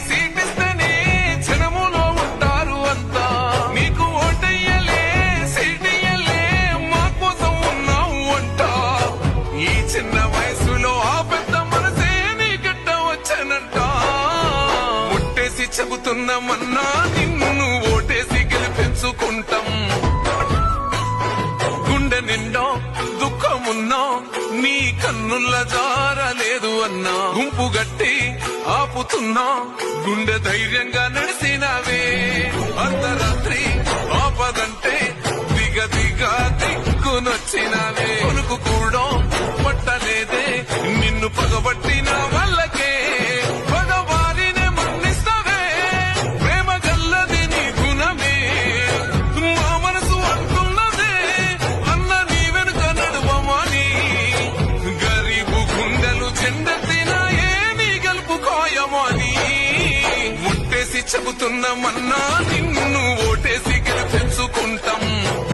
సీటిస్తేనే జనములో ఉంటారు అంతా. నీకు ఓటయ్యలే సీటియ్యలే మా కోసం ఉన్నావు అంట. ఈ చిన్న వయసులో ఆ పెద్ద మనసే నీ గడ్డ వచ్చానంట. ముట్టేసి చెబుతున్నామన్నా నిన్ను ఓటేసి గెలిపించుకుంటాం. గుండె నిండా దుఃఖమున్నా నీ కన్నుల జారలేదు అన్నా. గుంపు గట్టి ఆపుతున్నా గుండె ధైర్యంగా నడిసినావే. అర్ధరాత్రి ఆపదంటే దిక్కునొచ్చినావే. కొనుకు కూడా పట్టలేదే నిన్ను పగబట్టిన వాళ్ళకే. పగవారినే మన్నిస్తావే ప్రేమ గల్లది నీ గుణమే. మా మనసు అంటున్నదే అన్న నీ వెనుక నడువమని. గరీబు గుండెలు చెందెత్తినాయే నీ గెలుపు ఖాయమని. ముట్టేసి చెబుతున్నామన్నా నిన్ను